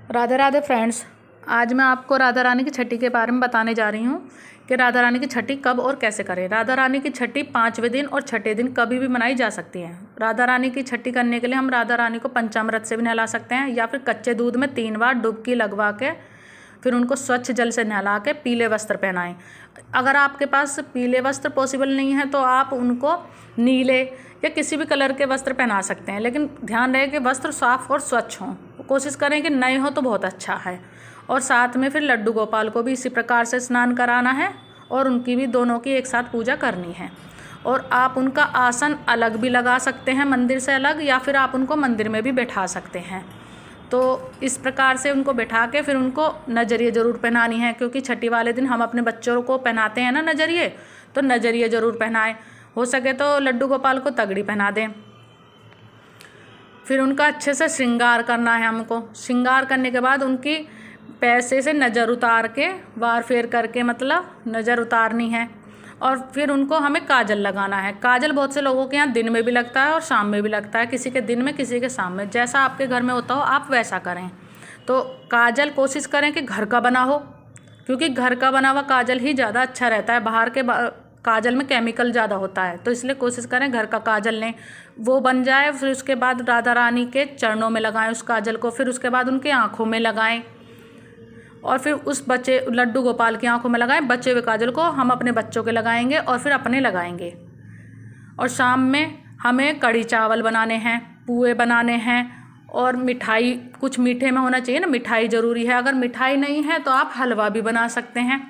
Radhe Radhe friends, आज मैं आपको राधा रानी की छठी के बारे में बताने जा रही हूँ कि राधा रानी की छठी कब और कैसे करें। राधा रानी की छठी 5वें दिन और छठे दिन कभी भी मनाई जा सकती है। राधा रानी की छठी करने के लिए हम राधा रानी को पंचामृत से भी नहला सकते हैं या फिर कच्चे दूध में 3 बार डुबकी लगवा के फिर उनको स्वच्छ जल से नहला के पीले वस्त्र पहनाएं। अगर आपके पास पीले वस्त्र पॉसिबल नहीं है तो आप उनको नीले या किसी भी कलर के वस्त्र पहना सकते हैं, लेकिन ध्यान रहे कि वस्त्र साफ और स्वच्छ हों। कोशिश करें कि नए हो तो बहुत अच्छा है। और साथ में फिर लड्डू गोपाल को भी इसी प्रकार से स्नान कराना है और उनकी भी दोनों की एक साथ पूजा करनी है। और आप उनका आसन अलग भी लगा सकते हैं मंदिर से अलग, या फिर आप उनको मंदिर में भी बैठा सकते हैं। तो इस प्रकार से उनको बैठा के फिर उनको नजरिए ज़रूर पहनानी है, क्योंकि छठी वाले दिन हम अपने बच्चों को पहनाते हैं ना नजरिए, तो नजरिए ज़रूर पहनाएं। हो सके तो लड्डू गोपाल को तगड़ी पहना दें। फिर उनका अच्छे से श्रृंगार करना है हमको। श्रृंगार करने के बाद उनकी पैसे से नज़र उतार के वार फेर करके, मतलब नज़र उतारनी है। और फिर उनको हमें काजल लगाना है। काजल बहुत से लोगों के यहाँ दिन में भी लगता है और शाम में भी लगता है, किसी के दिन में किसी के शाम में, जैसा आपके घर में होता हो आप वैसा करें। तो काजल कोशिश करें कि घर का बना हो, क्योंकि घर का बना हुआ काजल ही ज़्यादा अच्छा रहता है। बाहर के काजल में केमिकल ज़्यादा होता है, तो इसलिए कोशिश करें घर का काजल लें, वो बन जाए। फिर उसके बाद राधा रानी के चरणों में लगाएं उस काजल को। फिर उसके बाद उनकी आँखों में लगाएं और फिर उस बच्चे लड्डू गोपाल की आंखों में लगाएं। बचे हुए काजल को हम अपने बच्चों के लगाएंगे और फिर अपने लगाएंगे। और शाम में हमें कढ़ी चावल बनाने हैं, पुए बनाने हैं और मिठाई, कुछ मीठे में होना चाहिए ना, मिठाई ज़रूरी है। अगर मिठाई नहीं है तो आप हलवा भी बना सकते हैं।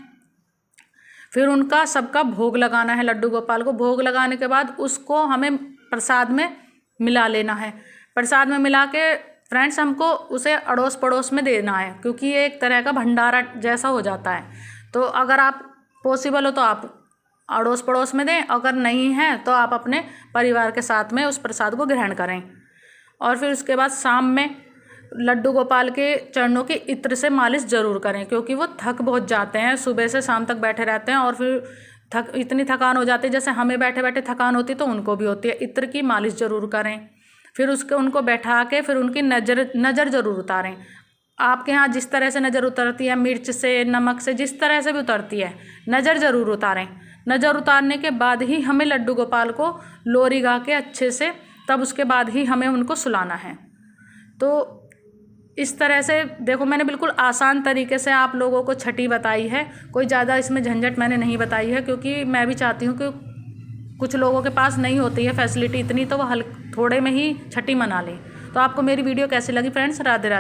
फिर उनका सबका भोग लगाना है। लड्डू गोपाल को भोग लगाने के बाद उसको हमें प्रसाद में मिला लेना है। प्रसाद में मिला के फ्रेंड्स हमको उसे अड़ोस पड़ोस में देना है, क्योंकि ये एक तरह का भंडारा जैसा हो जाता है। तो अगर आप पॉसिबल हो तो आप अड़ोस पड़ोस में दें, अगर नहीं है तो आप अपने परिवार के साथ में उस प्रसाद को ग्रहण करें। और फिर उसके बाद शाम में लड्डू गोपाल के चरणों की इत्र से मालिश ज़रूर करें, क्योंकि वो थक बहुत जाते हैं, सुबह से शाम तक बैठे रहते हैं और फिर इतनी थकान हो जाती है, जैसे हमें बैठे बैठे थकान होती है तो उनको भी होती है। इत्र की मालिश ज़रूर करें। फिर उनको बैठा के फिर उनकी नज़र ज़रूर उतारें। आपके यहाँ जिस तरह से नज़र उतरती है, मिर्च से, नमक से, जिस तरह से भी उतरती है, नज़र ज़रूर उतारें। नज़र उतारने के बाद ही हमें लड्डू गोपाल को लोरी गा के अच्छे से, तब उसके बाद ही हमें उनको सुलाना है। तो इस तरह से देखो, मैंने बिल्कुल आसान तरीके से आप लोगों को छठी बताई है। कोई ज़्यादा इसमें झंझट मैंने नहीं बताई है, क्योंकि मैं भी चाहती हूँ कि कुछ लोगों के पास नहीं होती है फैसिलिटी इतनी, तो वो थोड़े में ही छठी मना लें। तो आपको मेरी वीडियो कैसी लगी फ्रेंड्स? राधे राधे।